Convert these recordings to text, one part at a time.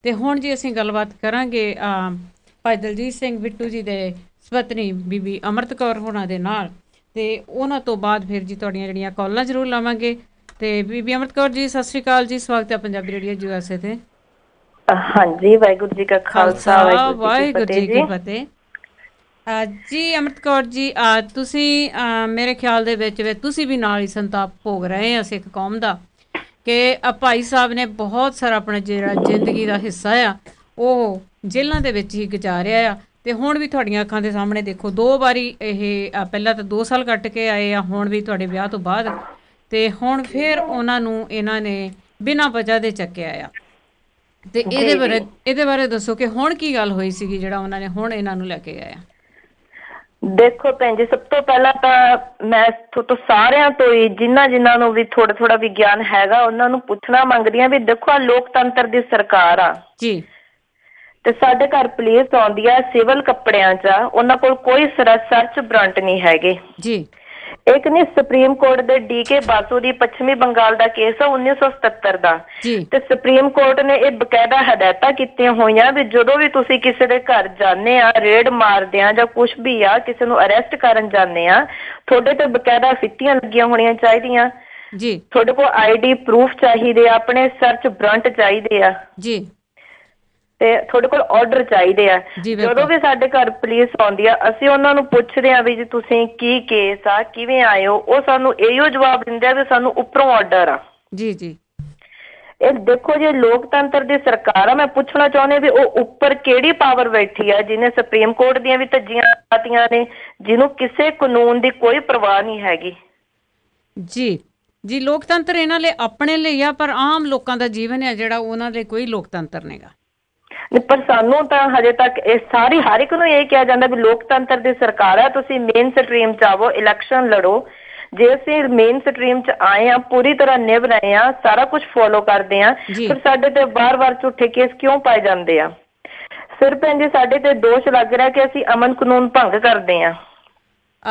ਤੇ ਹੁਣ ਜੀ ਅਸੀਂ ਗੱਲਬਾਤ ਕਰਾਂਗੇ ਭਾਈ ਦਲਜੀਤ ਸਿੰਘ ਬਿੱਟੂ ਜੀ ਦੇ ਸਪਤਨੀ ਬੀਬੀ ਅੰਮ੍ਰਿਤ ਕੌਰ ਹੋਣਾ ਦੇ ਨਾਲ, ਤੇ ਉਹਨਾਂ ਤੋਂ ਬਾਅਦ ਫਿਰ ਜੀ ਤੁਹਾਡੀਆਂ ਜਿਹੜੀਆਂ ਕਾਲਾਂ ਜ਼ਰੂਰ ਲਾਵਾਂਗੇ। ਤੇ ਬੀਬੀ ਅੰਮ੍ਰਿਤ ਕੌਰ ਜੀ, ਸਤਿ ਸ਼੍ਰੀ ਅਕਾਲ ਜੀ, ਸਵਾਗਤ ਹੈ ਪੰਜਾਬੀ ਰੇਡੀਓ USA ਤੇ। ਹਾਂਜੀ, ਵਾਹਿਗੁਰੂ ਜੀ ਕਾ ਖਾਲਸਾ, ਵਾਹਿਗੁਰੂ ਜੀ ਕੀ ਵਾਹਿਗੁਰੂ ਫਤਿਹ ਜੀ ਕੀ ਜੀ। ਫਤਿਹ। ਜੀ ਅੰਮ੍ਰਿਤ ਕੌਰ ਜੀ, ਤੁਸੀਂ ਮੇਰੇ ਖਿਆਲ ਦੇ ਵਿੱਚ ਤੁਸੀਂ ਵੀ ਨਾਲ ਹੀ ਸੰਤਾਪ ਭੋਗ ਰਹੇ ਆ ਸਿੱਖ ਕੌਮ ਦਾ, ਕਿ ਭਾਈ ਸਾਹਿਬ ਨੇ ਬਹੁਤ ਸਾਰਾ ਆਪਣਾ ਜਿਹੜਾ ਜ਼ਿੰਦਗੀ ਦਾ ਹਿੱਸਾ ਆ ਉਹ ਜੇਲ੍ਹਾਂ ਦੇ ਵਿੱਚ ਹੀ ਗੁਜ਼ਾਰਿਆ ਆ। ਤੇ ਹੁਣ ਵੀ ਤੁਹਾਡੀਆਂ ਅੱਖਾਂ ਦੇ ਸਾਹਮਣੇ ਦੇਖੋ, 2 ਵਾਰੀ ਇਹ ਪਹਿਲਾਂ ਤਾਂ 2 ਸਾਲ ਕੱਟ ਕੇ ਆਏ ਆ, ਹੁਣ ਵੀ ਤੁਹਾਡੇ ਵਿਆਹ ਤੋਂ ਬਾਅਦ, ਤੇ ਹੁਣ ਫਿਰ ਉਹਨਾਂ ਨੂੰ ਇਹਨਾਂ ਨੇ ਬਿਨਾਂ ਵਜ੍ਹਾ ਦੇ ਚੱਕਿਆ ਆ। ਤੇ ਜੀ ਜੀ, ਇਹਦੇ ਬਾਰੇ ਦੱਸੋ ਕਿ ਹੁਣ ਕੀ ਗੱਲ ਹੋਈ ਸੀਗੀ ਜਿਹੜਾ ਉਹਨਾਂ ਨੇ ਹੁਣ ਇਹਨਾਂ ਨੂੰ ਲੈ ਕੇ ਆਇਆ। ਦੇਖੋ ਭੈਣ ਜੀ, ਸਭ ਤੋਂ ਪਹਿਲਾਂ ਤਾਂ ਮੈਂ ਤੁਹਾਡੇ ਸਾਰਿਆਂ ਤੋਂ ਹੀ ਜਿਨ੍ਹਾਂ ਨੂੰ ਵੀ ਥੋੜਾ ਥੋੜਾ ਵਿਗਿਆਨ ਹੈਗਾ ਉਹਨਾਂ ਨੂੰ ਪੁੱਛਣਾ ਮੰਗਦੀ ਹਾਂ ਵੀ ਦੇਖੋ, ਆ ਲੋਕਤੰਤਰ ਦੀ ਸਰਕਾਰ ਆ ਜੀ, ਤੇ ਸਾਡੇ ਘਰ ਪੁਲਿਸ ਆਉਂਦੀ ਆ ਸਿਵਲ ਕੱਪੜਿਆਂ 'ਚ, ਉਹਨਾਂ ਕੋਲ ਕੋਈ ਸਰਚ ਵਾਰੰਟ ਨਹੀਂ ਹੈਗੇ ਜੀ, ਇੱਕ ਨੇ ਸੁਪਰੀਮ ਕੋਰਟ ਦੇ ਡੀ.ਕੇ. ਬਾਸੂ ਦੀ ਪੱਛਮੀ ਬੰਗਾਲ ਦਾ ਕੇਸ ਆ 1977 ਦਾ, ਜੀ, ਤੇ ਸੁਪਰੀਮ ਕੋਰਟ ਨੇ ਇਹ ਬਕਾਇਦਾ ਹਦਾਇਤਾਂ ਕੀਤੀਆਂ ਹੋਈਆਂ ਵੀ ਜਦੋਂ ਵੀ ਤੁਸੀਂ ਕਿਸੇ ਦੇ ਘਰ ਜਾਂਦੇ ਆ, ਰੇਡ ਮਾਰਦੇ ਆ ਜਾਂ ਕੁਛ ਵੀ ਆ, ਕਿਸੇ ਨੂੰ ਅਰੈਸਟ ਕਰਨ ਜਾਂਦੇ ਆ, ਤੁਹਾਡੇ ਤੇ ਬਕਾਇਦਾ ਫਿੱਟੀਆਂ ਲੱਗੀਆਂ ਹੋਣੀਆਂ ਚਾਹੀਦੀਆਂ ਜੀ, ਤੁਹਾਡੇ ਕੋਲ ID ਪ੍ਰੂਫ ਚਾਹੀਦੇ ਆ, ਆਪਣੇ ਸਰਚ ਵਾਰੰਟ ਚਾਹੀਦੇ ਆ, ਜੀ, ਤੇ ਤੁਹਾਡੇ ਕੋਲ ਆਰਡਰ ਚਾਹੀਦੇ ਆ। ਜੀ, ਜਦੋਂ ਬਿਲਕੁਲ, ਵੀ ਸਾਡੇ ਘਰ ਪੁਲਿਸ ਆਉਂਦੀ ਆ, ਅਸੀਂ ਉਹਨਾਂ ਨੂੰ ਪੁੱਛਦੇ ਆ ਵੀ ਜੀ ਤੁਸੀਂ ਕੀ ਕੇਸ ਆ, ਕਿਵੇਂ ਆਏ ਹੋ, ਉਹ ਸਾਨੂੰ ਇਹੋ ਜਵਾਬ ਦਿੰਦੇ ਆ ਵੀ ਸਾਨੂੰ ਉੱਪਰੋਂ ਆਰਡਰ ਆ। ਜੀ, ਜੀ, ਇਹ ਦੇਖੋ ਜੀ, ਲੋਕਤੰਤਰ ਦੀ ਸਰਕਾਰ ਆ। ਮੈਂ ਪੁੱਛਣਾ ਚਾਹੁੰਦੀ ਵੀ ਉਹ ਉੱਪਰ ਕਿਹੜੀ ਪਾਵਰ ਬੈਠੀ ਆ ਜਿਹਨੇ ਸੁਪਰੀਮ ਕੋਰਟ ਦੀਆਂ ਵੀ ਧੱਜੀਆਂ ਪਾਤੀਆਂ ਨੇ, ਜਿਹਨੂੰ ਕਿਸੇ ਕਾਨੂੰਨ ਦੀ ਕੋਈ ਪਰਵਾਹ ਨਹੀਂ ਹੈਗੀ। ਜੀ, ਜੀ, ਲੋਕਤੰਤਰ ਇਹਨਾਂ ਲਈ ਆਪਣੇ ਲਈ ਆ, ਪਰ ਆਮ ਲੋਕਾਂ ਦਾ ਜੀਵਨ ਹੈ ਜਿਹੜਾ, ਉਹਨਾਂ ਲਈ ਕੋਈ ਲੋਕਤੰਤਰ ਨਹੀਂਗਾ। ਪਰ ਸਾਨੂੰ ਤਾਂ ਹਜੇ ਤੱਕ ਇਹ ਸਾਰੀ ਹਰ ਇੱਕ ਨੂੰ ਇਹ ਕਿਹਾ ਜਾਂਦਾ ਵੀ ਲੋਕਤੰਤਰ ਦੀ ਸਰਕਾਰ ਆ, ਤੁਸੀਂ ਮੇਨ ਸਟਰੀਮ 'ਚ ਆਵੋ, ਇਲੈਕਸ਼ਨ ਲੜੋ। ਜੇ ਅਸੀਂ ਮੇਨ ਸਟਰੀਮ 'ਚ ਆਏ ਆ, ਪੂਰੀ ਤਰ੍ਹਾਂ ਨਿਭ ਰਹੇ ਆ, ਸਾਰਾ ਕੁਝ ਫੋਲੋ ਕਰਦੇ ਆ, ਫਿਰ ਸਾਡੇ ਤੇ ਵਾਰ-ਵਾਰ ਝੂਠੇ ਕੇਸ ਕਿਉਂ ਪਾਏ ਜਾਂਦੇ ਆ? ਸਿਰ ਭੈਣ ਜੀ, ਸਾਡੇ ਤੇ ਦੋਸ਼ ਲੱਗ ਰਿਹਾ ਕਿ ਅਸੀਂ ਅਮਨ ਕਾਨੂੰਨ ਭੰਗ ਕਰਦੇ ਆ।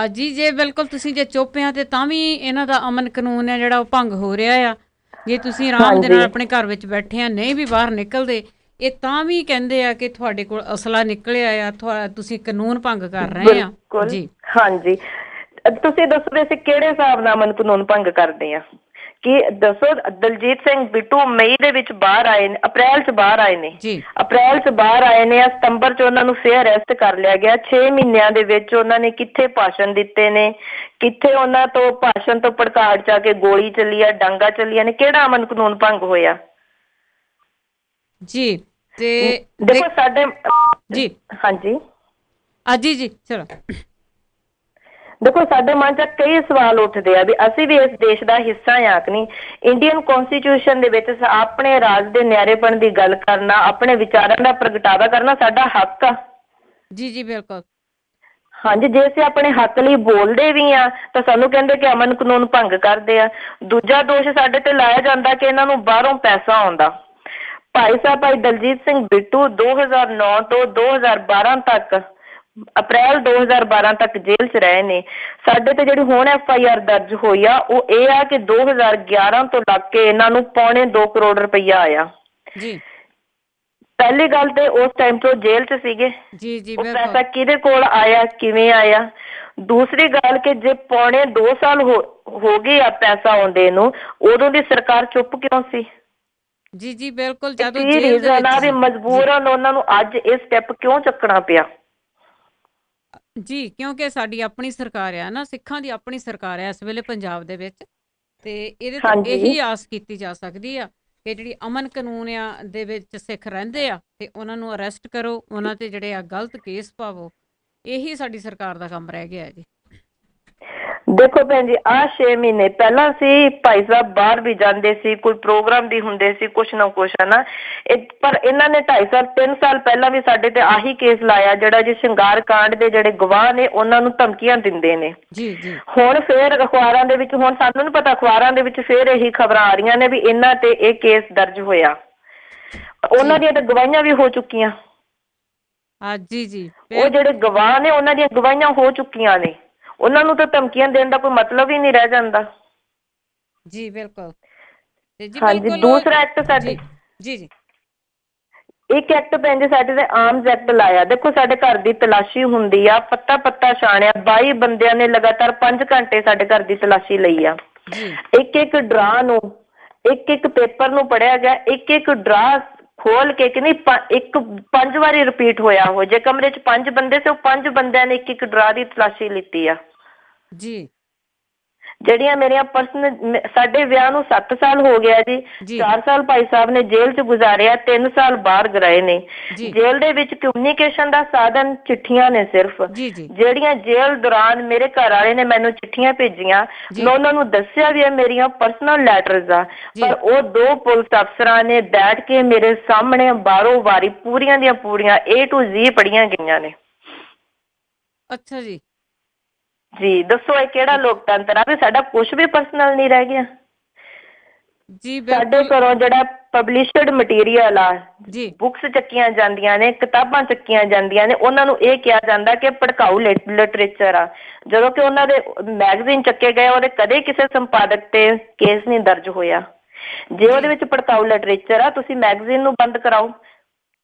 ਜੀ, ਜੇ ਬਿਲਕੁਲ ਤੁਸੀਂ ਜੇ ਚੁੱਪ ਆ ਤੇ ਤਾਂ ਵੀ ਇਹਨਾਂ ਦਾ ਅਮਨ ਕਾਨੂੰਨ ਹੈ ਜਿਹੜਾ ਉਹ ਭੰਗ ਹੋ ਰਿਹਾ ਆ। ਜੇ ਤੁਸੀਂ ਆਰਾਮ ਦੇ ਨਾਲ ਆਪਣੇ ਘਰ ਵਿੱਚ ਬੈਠੇ ਆ, ਨਹੀਂ ਵੀ ਬਾਹਰ ਨਿਕਲਦੇ, ਇਹ ਤਾਂ ਵੀ ਕਹਿੰਦੇ ਆ ਕਿ ਤੁਹਾਡੇ ਕੋਲ ਅਸਲਾ ਨਿਕਲਿਆ ਆ, ਤੁਸੀਂ ਕਾਨੂੰਨ ਭੰਗ ਕਰ ਰਹੇ ਆ। ਜੀ, ਹਾਂਜੀ, ਤੁਸੀਂ ਦੱਸੋ ਅਸੀਂ ਕਿਹੜੇ ਹਿਸਾਬ ਨਾਲ ਅਮਨ ਕਾਨੂੰਨ ਭੰਗ ਕਰਦੇ ਆ? ਕਿ ਦੱਸੋ, ਦਲਜੀਤ ਸਿੰਘ ਬਿੱਟੂ ਮਈ ਦੇ ਵਿੱਚ ਬਾਹਰ ਆਏ ਨੇ, ਅਪ੍ਰੈਲ 'ਚ ਬਾਹਰ ਆਏ ਨੇ, ਅਪ੍ਰੈਲ 'ਚ ਬਾਹਰ ਆਏ ਨੇ, ਸਤੰਬਰ 'ਚ ਉਹਨਾਂ ਨੂੰ ਫੇਰ ਅਰੈਸਟ ਕਰ ਲਿਆ ਗਿਆ। 6 ਮਹੀਨਿਆਂ ਦੇ ਵਿੱਚ ਉਹਨਾਂ ਨੇ ਕਿੱਥੇ ਭਾਸ਼ਣ ਦਿੱਤੇ ਨੇ, ਕਿੱਥੇ ਉਹਨਾਂ ਤੋਂ ਭਾਸ਼ਣ ਤੋਂ ਭੜਕਾੜ 'ਚ ਆ ਕੇ ਗੋਲੀ ਚੱਲੀ ਆ, ਡਾਂਗਾ ਚੱਲੀਆਂ ਨੇ, ਕਿਹੜਾ ਅਮਨ ਕਾਨੂੰਨ ਭੰਗ ਹੋਇਆ? ਜੀ, ਤੇ ਦੇਖੋ ਸਾਡੇ ਜੀ, ਹਾਂਜੀ, ਜੀ, ਜੀ, ਚਲੋ, ਦੇਖੋ ਸਾਡੇ ਮਨ 'ਚ ਕਈ ਸਵਾਲ ਉੱਠਦੇ ਆ ਵੀ ਅਸੀਂ ਵੀ ਇਸ ਦੇਸ਼ ਦਾ ਹਿੱਸਾ ਆ ਕਿ ਨਹੀਂ। ਇੰਡੀਅਨ ਕੌਂਸਟੀਟਿਊਸ਼ਨ ਦੇ ਵਿੱਚ ਆਪਣੇ ਰਾਜ ਦੇ ਨਿਆਰੇਪਣ ਦੀ ਗੱਲ ਕਰਨਾ, ਆਪਣੇ ਵਿਚਾਰਾਂ ਦਾ ਪ੍ਰਗਟਾਵਾ ਕਰਨਾ ਸਾਡਾ ਹੱਕ ਆ। ਜੀ, ਜੀ, ਬਿਲਕੁਲ, ਹਾਂਜੀ, ਜੇ ਅਸੀਂ ਆਪਣੇ ਹੱਕ ਲਈ ਬੋਲਦੇ ਵੀ ਆ ਤਾਂ ਸਾਨੂੰ ਕਹਿੰਦੇ ਕਿ ਅਮਨ ਕਾਨੂੰਨ ਭੰਗ ਕਰਦੇ ਆ। ਦੂਜਾ ਦੋਸ਼ ਸਾਡੇ ਤੇ ਲਾਇਆ ਜਾਂਦਾ ਕਿ ਇਹਨਾਂ ਨੂੰ ਬਾਹਰੋਂ ਪੈਸਾ ਆਉਂਦਾ। ਭਾਈ ਸਾਹਿਬ ਭਾਈ ਦਲਜੀਤ ਸਿੰਘ ਬਿੱਟੂ 2009 ਤੋਂ 2012 ਤੱਕ, ਅਪ੍ਰੈਲ 2012 ਤੱਕ ਜੇਲ੍ਹ 'ਚ ਰਹੇ ਨੇ। ਸਾਡੇ ਤੇ ਜਿਹੜੀ ਹੁਣ FIR ਦਰਜ ਹੋਈ ਆ ਉਹ ਇਹ ਆ ਕਿ 2011 ਤੋਂ ਲੱਗ ਕੇ ਇਹਨਾਂ ਨੂੰ ਪੌਣੇ 2 ਕਰੋੜ ਰੁਪਈਆ ਆਇਆ। ਜੀ, ਪਹਿਲੀ ਗੱਲ ਤੇ ਉਸ ਟਾਈਮ ਤੋਂ ਜੇਲ੍ਹ 'ਚ ਸੀਗੇ, ਜੀ, ਜੀ, ਉਹ ਪੈਸਾ ਕਿਹਦੇ ਕੋਲ ਆਇਆ, ਕਿਵੇਂ ਆਇਆ? ਦੂਸਰੀ ਗੱਲ ਕਿ ਜੇ ਪੌਣੇ 2 ਸਾਲ ਹੋ ਗਏ ਆ ਪੈਸਾ ਆਉਂਦੇ ਨੂੰ, ਉਦੋਂ ਦੀ ਸਰਕਾਰ ਚੁੱਪ ਕਿਉਂ ਸੀ? ਜੀ, ਜੀ, ਬਿਲਕੁਲ, ਕੀ ਰੀਜ਼ਨ ਆ ਵੀ ਮਜਬੂਰਨ ਉਹਨਾਂ ਨੂੰ ਅੱਜ ਇਹ ਸਟੈਪ ਕਿਉਂ ਚੱਕਣਾ ਪਿਆ? ਜੀ, ਕਿਉਂਕਿ ਸਾਡੀ ਆਪਣੀ ਸਰਕਾਰ ਆ ਨਾ, ਸਿੱਖਾਂ ਦੀ ਆਪਣੀ ਸਰਕਾਰ ਆ ਇਸ ਵੇਲੇ ਪੰਜਾਬ ਦੇ ਵਿੱਚ, ਤੇ ਇਹਦੇ ਤੋਂ ਇਹੀ ਆਸ ਕੀਤੀ ਜਾ ਸਕਦੀ ਆ ਕਿ ਜਿਹੜੀ ਅਮਨ ਕਾਨੂੰਨ ਆ ਦੇ ਵਿੱਚ ਸਿੱਖ ਰਹਿੰਦੇ ਆ ਤੇ ਉਹਨਾਂ ਨੂੰ ਅਰੈਸਟ ਕਰੋ, ਉਹਨਾਂ ਤੇ ਜਿਹੜੇ ਆ ਗਲਤ ਕੇਸ ਪਾਵੋ। ਇਹੀ ਸਾਡੀ ਸਰਕਾਰ ਦਾ ਕੰਮ ਰਹਿ ਗਿਆ ਜੀ। ਦੇਖੋ ਭੈਣ ਜੀ, 6 ਮਹੀਨੇ ਪਹਿਲਾਂ ਸੀ ਭਾਈ ਸਾਹਿਬ ਬਾਹਰ ਵੀ ਜਾਂਦੇ ਸੀ, ਕੋਈ ਪ੍ਰੋਗਰਾਮ ਵੀ ਹੁੰਦੇ ਸੀ, ਕੁਛ ਨਾ ਕੁਛ ਹੈ ਨਾ। ਪਰ ਇਹਨਾਂ ਨੇ 2.5 ਸਾਲ 3 ਸਾਲ ਪਹਿਲਾਂ ਵੀ ਸਾਡੇ ਤੇ ਆਹੀ ਕੇਸ ਲਾਇਆ ਜਿਹੜਾ ਜੀ ਸ਼ਿੰਗਾਰ ਕਾਂਡ ਦੇ ਜਿਹੜੇ ਗਵਾਹ ਨੇ ਉਹਨਾਂ ਨੂੰ ਧਮਕੀਆਂ ਦਿੰਦੇ ਨੇ। ਜੀ, ਜੀ, ਹੁਣ ਫੇਰ ਅਖਬਾਰਾਂ ਦੇ ਵਿੱਚ, ਹੁਣ ਸਾਨੂੰ ਨੀ ਪਤਾ, ਅਖਬਾਰਾਂ ਦੇ ਵਿੱਚ ਫੇਰ ਇਹੀ ਖਬਰਾਂ ਆ ਰਹੀਆਂ ਨੇ ਵੀ ਇਹਨਾਂ ਤੇ ਇਹ ਕੇਸ ਦਰਜ ਹੋਇਆ। ਉਹਨਾਂ ਦੀਆਂ ਤਾਂ ਗਵਾਹੀਆਂ ਵੀ ਹੋ ਚੁੱਕੀਆਂ। ਜੀ, ਜੀ, ਉਹ ਜਿਹੜੇ ਗਵਾਹ ਨੇ ਉਹਨਾਂ ਦੀਆਂ ਗਵਾਹੀਆਂ ਹੋ ਚੁੱਕੀਆਂ ਨੇ, ਉਹਨਾਂ ਨੂੰ ਤਾਂ ਧਮਕੀਆਂ ਦੇਣ ਦਾ ਕੋਈ ਮਤਲਬ ਹੀ ਨਹੀਂ ਰਹਿ ਜਾਂਦਾ। ਜੀ, ਬਿਲਕੁਲ, ਹਾਂਜੀ, ਦੂਸਰਾ ਐਕਟ ਸਾਡੇ ਜੀ, ਜੀ, ਇੱਕ ਐਕਟ ਭੈਣ ਜੀ ਸਾਡੇ ਤੇ ਆਰਮਸ ਐਕਟ ਲਾਇਆ। ਦੇਖੋ ਸਾਡੇ ਘਰ ਦੀ ਤਲਾਸ਼ੀ ਹੁੰਦੀ ਆ, ਪੱਤਾ ਪੱਤਾ ਛਾਣਿਆ, 22 ਬੰਦਿਆਂ ਨੇ ਲਗਾਤਾਰ 5 ਘੰਟੇ ਸਾਡੇ ਘਰ ਦੀ ਤਲਾਸ਼ੀ ਲਈ ਆ। ਜੀ ਇੱਕ ਇੱਕ ਡਰਾ ਨੂੰ, ਇੱਕ ਇੱਕ ਪੇਪਰ ਨੂੰ ਪੜਿਆ ਗਿਆ, ਇੱਕ ਇੱਕ ਡਰਾ ਖੋਲ ਕੇ ਕਿ ਨਹੀਂ ਇੱਕ 5 ਵਾਰੀ ਰਿਪੀਟ ਹੋਇਆ। ਉਹ ਜੇ ਕਮਰੇ 'ਚ 5 ਬੰਦੇ ਸੀ, ਉਹ 5 ਬੰਦਿਆਂ ਨੇ ਇੱਕ ਇੱਕ ਡਰਾ ਦੀ ਤਲਾਸ਼ੀ ਲਿੱਤੀ ਆ। ਜੀ ਜਿਹੜੀਆਂ ਮੇਰੀਆਂ ਪਰਸਨਲ, ਸਾਡੇ ਵਿਆਹ ਨੂੰ 7 ਸਾਲ ਹੋ ਗਿਆ ਜੀ। ਜੀ 4 ਸਾਲ ਭਾਈ ਸਾਹਿਬ ਨੇ ਜੇਲ੍ਹ 'ਚ ਗੁਜ਼ਾਰਿਆ, 3 ਸਾਲ ਬਾਹਰ ਗਏ ਨੇ। ਜੀ ਜੇਲ੍ਹ ਦੇ ਵਿੱਚ ਕਮਿਊਨੀਕੇਸ਼ਨ ਦਾ ਸਾਧਨ ਚਿੱਠੀਆਂ ਨੇ ਸਿਰਫ, ਜੀ ਜੀ ਜਿਹੜੀਆਂ ਜੇਲ੍ਹ ਦੌਰਾਨ ਮੇਰੇ ਘਰ ਵਾਲੇ ਨੇ ਮੈਨੂੰ ਚਿੱਠੀਆਂ ਭੇਜੀਆਂ। ਜੀ ਮੈਂ ਉਹਨਾਂ ਨੂੰ ਦੱਸਿਆ ਵੀ ਇਹ ਮੇਰੀਆਂ ਪਰਸਨਲ ਲੈਟਰਸ ਆ, ਜੀ ਪਰ ਉਹ 2 ਪੁਲਿਸ ਅਫਸਰਾਂ ਨੇ ਬੈਠ ਕੇ ਮੇਰੇ ਸਾਹਮਣੇ ਬਾਰੋ ਵਾਰੀ ਪੂਰੀਆਂ ਦੀਆਂ ਪੂਰੀਆਂ A to Z ਪੜ੍ਹੀਆਂ ਗਈਆਂ ਨੇ। ਅੱਛਾ ਜੀ ਜੀ ਦੱਸੋ ਇਹ ਕਿਹੜਾ ਲੋਕਤੰਤਰ ਆ ਵੀ ਸਾਡਾ ਕੁਝ ਵੀ ਪਰਸਨਲ ਨਹੀਂ ਰਹਿ ਗਿਆ। ਜੀ ਸਾਡੇ ਬਿਲਕੁਲ ਘਰੋਂ ਜਿਹੜਾ ਪਬਲਿਸ਼ਡ ਮਟੀਰੀਅਲ ਆ, ਜੀ ਬੁੱਕਸ ਚੱਕੀਆਂ ਜਾਂਦੀਆਂ ਨੇ, ਕਿਤਾਬਾਂ ਚੱਕੀਆਂ ਜਾਂਦੀਆਂ ਨੇ, ਉਹਨਾਂ ਨੂੰ ਇਹ ਕਿਹਾ ਜਾਂਦਾ ਕਿ ਭੜਕਾਊ ਲਿਟਰੇਚਰ ਆ, ਜਦੋਂ ਕਿ ਉਹਨਾਂ ਦੇ ਮੈਗਜ਼ੀਨ ਚੱਕੇ ਗਏ ਉਹਦੇ ਕਦੇ ਕਿਸੇ ਸੰਪਾਦਕ ਤੇ ਕੇਸ ਨਹੀਂ ਦਰਜ ਹੋਇਆ। ਜੇ ਉਹਦੇ ਵਿੱਚ ਭੜਕਾਊ ਲਿਟਰੇਚਰ ਆ, ਤੁਸੀਂ ਮੈਗਜ਼ੀਨ ਨੂੰ ਬੰਦ ਕਰਾਓ।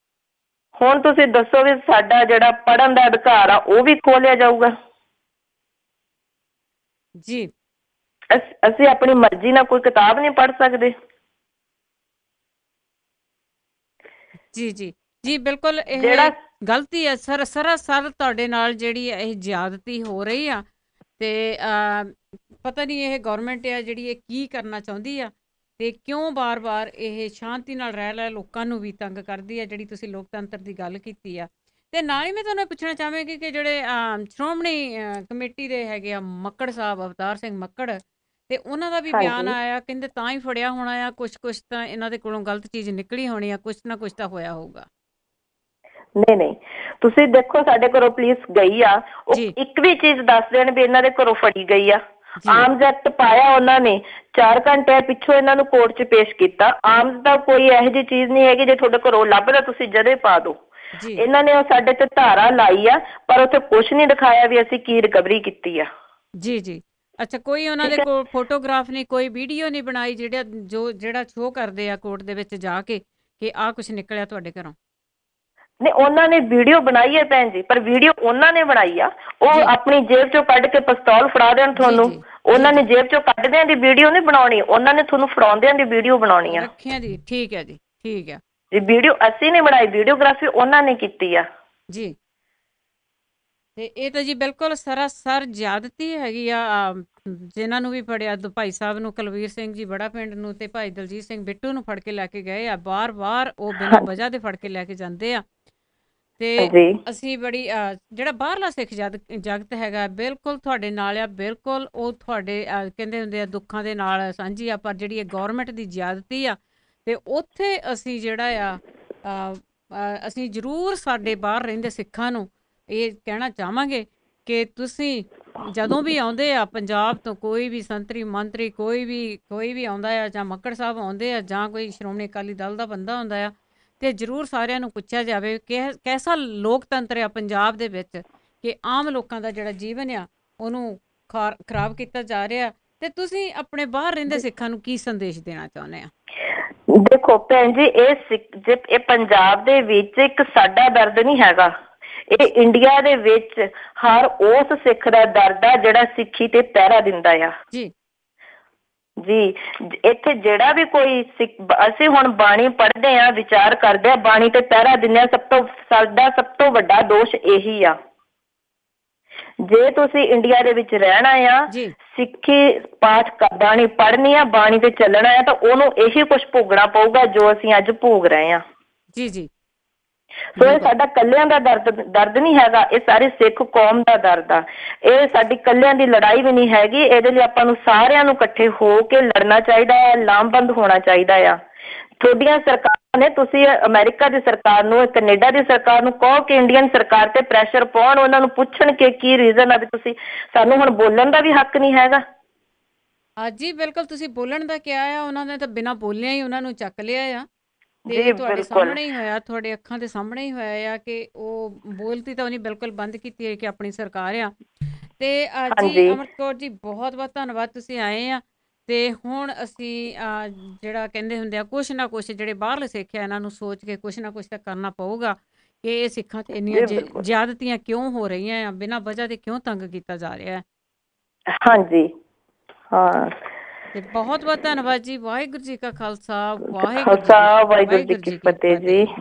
ਹੁਣ ਤੁਸੀਂ ਦੱਸੋ ਵੀ ਸਾਡਾ ਜਿਹੜਾ ਪੜ੍ਹਨ ਦਾ ਅਧਿਕਾਰ ਆ ਉਹ ਵੀ ਖੋਹ ਲਿਆ ਜਾਊਗਾ। ਜੀ ਅਸੀਂ ਆਪਣੀ ਮਰਜ਼ੀ ਨਾਲ ਕੋਈ ਕਿਤਾਬ ਨਹੀਂ ਪੜ੍ਹ ਸਕਦੇ। ਜੀ ਜੀ ਜੀ ਬਿਲਕੁਲ ਇਹ ਜਿਹੜਾ ਗਲਤੀ ਹੈ ਸਰਾਸਰ ਤੁਹਾਡੇ ਨਾਲ ਜਿਹੜੀ ਇਹ ਜ਼ਿਆਦਤੀ ਹੋ ਰਹੀ ਆ। ਤੇ ਪਤਾ ਨਹੀਂ ਇਹ ਗਵਰਨਮੈਂਟ ਆ ਜਿਹੜੀ ਇਹ ਕੀ ਕਰਨਾ ਚਾਹੁੰਦੀ ਆ ਤੇ ਕਿਉਂ ਬਾਰ-ਬਾਰ ਇਹ ਸ਼ਾਂਤੀ ਨਾਲ ਰਹਿ ਲੈ ਲੋਕਾਂ ਨੂੰ ਵੀ ਤੰਗ ਕਰਦੀ ਆ, ਜਿਹੜੀ ਤੁਸੀਂ ਲੋਕਤੰਤਰ ਦੀ ਗੱਲ ਕੀਤੀ ਆ। ਤੇ ਨਾਲ ਹੀ ਮੈਂ ਤੁਹਾਨੂੰ ਪੁੱਛਣਾ ਚਾਹਾਂਗੀ ਕਿ ਜਿਹੜੇ ਸ਼੍ਰੋਮਣੀ ਕਮੇਟੀ ਦੇ ਹੈਗੇ ਆ ਮੱਕੜ ਸਾਹਿਬ, ਅਵਤਾਰ ਸਿੰਘ ਮੱਕੜ, ਤੇ ਉਹਨਾਂ ਦਾ ਵੀ ਬਿਆਨ ਹਾਂਜੀ ਆਇਆ, ਕਹਿੰਦੇ ਤਾਂ ਹੀ ਫੜਿਆ ਹੋਣਾ ਆ, ਕੁਛ ਤਾਂ ਇਹਨਾਂ ਦੇ ਕੋਲੋਂ ਗਲਤ ਚੀਜ਼ ਨਿਕਲੀ ਹੋਣੀ ਆ, ਕੁਛ ਨਾ ਕੁਛ ਤਾਂ ਹੋਇਆ ਹੋਊਗਾ। ਨਹੀਂ ਨਹੀਂ, ਤੁਸੀਂ ਦੇਖੋ ਸਾਡੇ ਘਰੋਂ ਪੁਲਿਸ ਗਈ ਆ, ਉਹ ਜੀ ਇੱਕ ਵੀ ਚੀਜ਼ ਦੱਸ ਦੇਣ ਵੀ ਇਹਨਾਂ ਦੇ ਘਰੋਂ ਫੜੀ ਗਈ ਆ। ਜੀ ਆਰਮਸ ਐਕਟ ਪਾਇਆ ਉਹਨਾਂ ਨੇ, 4 ਘੰਟੇ ਪਿੱਛੋਂ ਇਹਨਾਂ ਨੂੰ ਕੋਰਟ 'ਚ ਪੇਸ਼ ਕੀਤਾ। ਆਰਮਸ ਦਾ ਕੋਈ ਇਹੋ ਜਿਹੀ ਚੀਜ਼ ਨਹੀਂ ਹੈਗੀ ਜੇ ਤੁਹਾਡੇ ਘਰੋਂ ਲੱਭਦਾ ਤੁਸੀਂ ਜਦੇ ਪਾ ਦਿਓ। ਜੀ ਇਹਨਾਂ ਨੇ ਉਹ ਸਾਡੇ ਤੇ ਧਾਰਾ ਲਾਈ ਆ, ਪਰ ਉੱਥੇ ਕੁਛ ਨਹੀਂ ਦਿਖਾਇਆ ਵੀ ਅਸੀਂ ਕੀ ਰਿਕਵਰੀ ਕੀਤੀ ਆ। ਜੀ ਜੀ ਅੱਛਾ, ਕੋਈ ਉਹਨਾਂ ਦੇ ਕੋਲ ਫੋਟੋਗ੍ਰਾਫ ਨਹੀਂ, ਕੋਈ ਵੀਡੀਓ ਨਹੀਂ ਬਣਾਈ ਜਿਹੜਾ ਸ਼ੋਅ ਕਰਦੇ ਆ ਕੋਰਟ ਦੇ ਵਿੱਚ ਜਾ ਕੇ ਕਿ ਆਹ ਕੁਛ ਨਿਕਲਿਆ ਤੁਹਾਡੇ ਘਰੋਂ? ਨਹੀਂ, ਉਹਨਾਂ ਨੇ ਵੀਡੀਓ ਬਣਾਈ ਹੈ ਭੈਣ ਜੀ, ਪਰ ਵੀਡੀਓ ਉਹਨਾਂ ਨੇ ਬਣਾਈ ਆ। ਉਹ ਜੀ ਆਪਣੀ ਜੇਬ ਚੋਂ ਕੱਢ ਕੇ ਪਿਸਤੌਲ ਫੜਾ ਦੇਣ ਜੀ ਤੁਹਾਨੂੰ, ਜੀ ਉਹਨਾਂ ਨੇ ਜੀ ਜੇਬ ਚੋਂ ਕੱਢਦਿਆਂ ਦੀ ਵੀਡੀਓ ਨਹੀਂ ਬਣਾਉਣੀ, ਉਹਨਾਂ ਨੇ ਤੁਹਾਨੂੰ ਫੜਾਉਂਦਿਆਂ ਦੀ ਵੀਡੀਓ ਬਣਾਉਣੀ ਆ। ਰੱਖਿਆ ਜੀ, ਠੀਕ ਹੈ ਜੀ, ਠੀਕ ਆ ਜੀ ਵੀਡੀਓ ਅਸੀਂ ਨਹੀਂ ਬਣਾਈ, ਵੀਡੀਓਗ੍ਰਾਫੀ ਉਹਨਾਂ ਨੇ ਕੀਤੀ ਆ। ਜੀ। ਤੇ ਇਹ ਤਾਂ ਜੀ ਬਿਲਕੁਲ ਸਰਾਸਰ ਜ਼ਿਆਦਤੀ ਹੈਗੀ ਆ। ਜਿਨ੍ਹਾਂ ਨੂੰ ਵੀ ਫੜਿਆ, ਭਾਈ ਸਾਹਿਬ ਨੂੰ, ਕੁਲਵੀਰ ਸਿੰਘ ਜੀ ਬੜਾ ਪਿੰਡ ਨੂੰ ਤੇ ਭਾਈ ਦਲਜੀਤ ਸਿੰਘ ਬਿੱਟੂ ਨੂੰ ਫੜ ਕੇ ਲੈ ਕੇ ਗਏ ਆ, ਬਾਰ-ਬਾਰ ਉਹ ਬਿਨਾਂ ਵਜ੍ਹਾ ਦੇ ਫੜ ਕੇ ਲੈ ਕੇ ਜਾਂਦੇ ਆ। ਤੇ ਜੀ ਅਸੀਂ ਬੜੀ ਜਿਹੜਾ ਬਾਹਰਲਾ ਸਿੱਖ ਜਗਤ ਹੈਗਾ ਬਿਲਕੁਲ ਤੁਹਾਡੇ ਨਾਲ ਆ, ਬਿਲਕੁਲ ਉਹ ਤੁਹਾਡੇ ਕਹਿੰਦੇ ਹੁੰਦੇ ਆ ਦੁੱਖਾਂ ਦੇ ਨਾਲ ਸਾਂਝੀ ਆ, ਪਰ ਜਿਹੜੀ ਇਹ ਗੌਰਮੈਂਟ ਦੀ ਜ਼ਿਆਦਤੀ ਆ ਤੇ ਉੱਥੇ ਅਸੀਂ ਜਿਹੜਾ ਆ ਅਸੀਂ ਜ਼ਰੂਰ ਸਾਡੇ ਬਾਹਰ ਰਹਿੰਦੇ ਸਿੱਖਾਂ ਨੂੰ ਇਹ ਕਹਿਣਾ ਚਾਹਾਂਗੇ ਕਿ ਤੁਸੀਂ ਜਦੋਂ ਵੀ ਆਉਂਦੇ ਆ ਪੰਜਾਬ ਤੋਂ, ਕੋਈ ਵੀ ਸੰਤਰੀ ਮੰਤਰੀ ਕੋਈ ਵੀ ਆਉਂਦਾ ਆ, ਜਾਂ ਮੱਕੜ ਸਾਹਿਬ ਆਉਂਦੇ ਆ, ਜਾਂ ਕੋਈ ਸ਼੍ਰੋਮਣੀ ਅਕਾਲੀ ਦਲ ਦਾ ਬੰਦਾ ਆਉਂਦਾ ਆ, ਤੇ ਜ਼ਰੂਰ ਸਾਰਿਆਂ ਨੂੰ ਪੁੱਛਿਆ ਜਾਵੇ ਕਿ ਕੈਸਾ ਲੋਕਤੰਤਰ ਆ ਪੰਜਾਬ ਦੇ ਵਿੱਚ, ਕਿ ਆਮ ਲੋਕਾਂ ਦਾ ਜਿਹੜਾ ਜੀਵਨ ਆ ਉਹਨੂੰ ਖਰਾਬ ਕੀਤਾ ਜਾ ਰਿਹਾ। ਤੇ ਤੁਸੀਂ ਆਪਣੇ ਬਾਹਰ ਰਹਿੰਦੇ ਸਿੱਖਾਂ ਨੂੰ ਕੀ ਸੰਦੇਸ਼ ਦੇਣਾ ਚਾਹੁੰਦੇ ਆ? ਦੇਖੋ ਭੈਣ ਜੀ, ਇਹ ਪੰਜਾਬ ਦੇ ਵਿੱਚ ਇੱਕ ਸਾਡਾ ਦਰਦ ਨਹੀਂ ਹੈਗਾ, ਇਹ ਇੰਡੀਆ ਦੇ ਵਿੱਚ ਹਰ ਉਸ ਸਿੱਖ ਦਾ ਦਰਦ ਆ ਜਿਹੜਾ ਸਿੱਖੀ ਤੇ ਪਹਿਰਾ ਦਿੰਦਾ ਆ। ਜੀ ਜੀ ਇੱਥੇ ਜਿਹੜਾ ਵੀ ਕੋਈ ਅਸੀਂ ਹੁਣ ਬਾਣੀ ਪੜ੍ਹਦੇ ਆ, ਵਿਚਾਰ ਕਰਦੇ ਆ, ਬਾਣੀ ਤੇ ਪਹਿਰਾ ਦਿੰਦੇ ਆ। ਸਾਡਾ ਸਭ ਤੋਂ ਵੱਡਾ ਦੋਸ਼ ਇਹੀ ਆ, ਜੇ ਤੁਸੀਂ ਇੰਡੀਆ ਦੇ ਵਿੱਚ ਰਹਿਣਾ ਆ, ਸਿੱਖੀ ਪਾਠ ਬਾਣੀ ਪੜ੍ਹਨੀ ਆ, ਬਾਣੀ ਤੇ ਚੱਲਣਾ ਆ, ਤਾਂ ਉਹਨੂੰ ਇਹੀ ਕੁਛ ਭੋਗਣਾ ਪਊਗਾ ਜੋ ਅਸੀਂ ਅੱਜ ਭੋਗ ਰਹੇ ਆ। ਜੀ ਜੀ ਸੋ ਇਹ ਸਾਡਾ ਕੱਲਿਆਂ ਦਾ ਦਰਦ ਨਹੀਂ ਹੈਗਾ, ਇਹ ਸਾਰੀ ਸਿੱਖ ਕੌਮ ਦਾ ਦਰਦ ਆ। ਇਹ ਸਾਡੀ ਕੱਲਿਆਂ ਦੀ ਲੜਾਈ ਵੀ ਨਹੀਂ ਹੈਗੀ, ਇਹਦੇ ਲਈ ਆਪਾਂ ਨੂੰ ਸਾਰਿਆਂ ਨੂੰ ਇਕੱਠੇ ਹੋ ਕੇ ਲੜਨਾ ਚਾਹੀਦਾ ਹੈ, ਲਾਮਬੰਦ ਹੋਣਾ ਚਾਹੀਦਾ ਆ। ਤੁਹਾਡੀਆਂ ਸਰਕਾਰਾਂ ਨੇ, ਤੁਸੀਂ ਅਮਰੀਕਾ ਦੀ ਸਰਕਾਰ ਨੂੰ, ਕੈਨੇਡਾ ਦੀ ਸਰਕਾਰ ਨੂੰ ਕਹੋ ਕਿ ਇੰਡੀਅਨ ਸਰਕਾਰ ਤੇ ਪ੍ਰੈਸ਼ਰ ਪਾਉਣ, ਉਹਨਾਂ ਨੂੰ ਪੁੱਛਣ ਕਿ ਕੀ ਰੀਜ਼ਨ ਆ ਵੀ ਤੁਸੀਂ ਸਾਨੂੰ ਹੁਣ ਬੋਲਣ ਦਾ ਵੀ ਹੱਕ ਨਹੀਂ ਹੈਗਾ। ਜੀ ਬਿਲਕੁਲ, ਤੁਸੀਂ ਬੋਲਣ ਦਾ ਕਿਹਾ ਆ, ਉਹਨਾਂ ਨੇ ਤਾਂ ਬਿਨਾਂ ਬੋਲਿਆ ਹੀ ਉਹਨਾਂ ਨੂੰ ਚੱਕ ਲਿਆ ਆ। ਤੇ ਤੁਹਾਡੇ ਸਾਹਮਣੇ ਹੀ ਹੋਇਆ, ਤੁਹਾਡੇ ਅੱਖਾਂ ਦੇ ਸਾਹਮਣੇ ਹੀ ਹੋਇਆ ਆ ਕਿ ਉਹ ਬੋਲਤੀ ਤਾਂ ਉਹਨੇ ਬਿਲਕੁਲ ਬੰਦ ਕੀਤੀ ਹੈ ਕਿ ਆਪਣੀ ਸਰਕਾਰ ਆ। ਤੇ ਜੀ ਅੰਮ੍ਰਿਤ ਕੌਰ ਜੀ, ਬਹੁਤ ਬਹੁਤ ਧੰਨਵਾਦ, ਤੁਸੀਂ ਆਏ ਆ ਤੇ ਹੁਣ ਅਸੀਂ ਜਿਹੜਾ ਕਹਿੰਦੇ ਹੁੰਦੇ ਆ ਕੁਛ ਨਾ ਕੁਛ ਜਿਹੜੇ ਬਾਹਰਲੇ ਸਿੱਖ ਆ ਇਹਨਾਂ ਨੂੰ ਸੋਚ ਕੇ ਕੁਛ ਨਾ ਕੁਛ ਤਾਂ ਕਰਨਾ ਪਊਗਾ ਕਿ ਇਹ ਸਿੱਖਾਂ 'ਤੇ ਇੰਨੀਆਂ ਜੀ ਬਿਲਕੁਲ। ਜ਼ਿਆਦਤੀਆਂ ਕਿਉਂ ਹੋ ਰਹੀਆਂ ਆ, ਬਿਨਾਂ ਵਜ੍ਹਾ ਦੇ ਕਿਉਂ ਤੰਗ ਕੀਤਾ ਜਾ ਰਿਹਾ ਹੈ। ਹਾਂਜੀ ਹਾਂ। ਤੇ ਬਹੁਤ ਬਹੁਤ ਧੰਨਵਾਦ ਜੀ। ਵਾਹਿਗੁਰੂ ਜੀ ਕਾ ਖਾਲਸਾ, ਵਾਹਿਗੁਰੂ ਜੀ ਖਾਲਸਾ ਵਾਹਿਗੁਰੂ ਜੀ ਵਾਹਿਗੁਰੂ ਕੀ ਜੀ ਕੀ ਫਤਿਹ ਫਤਿਹ। ਜੀ।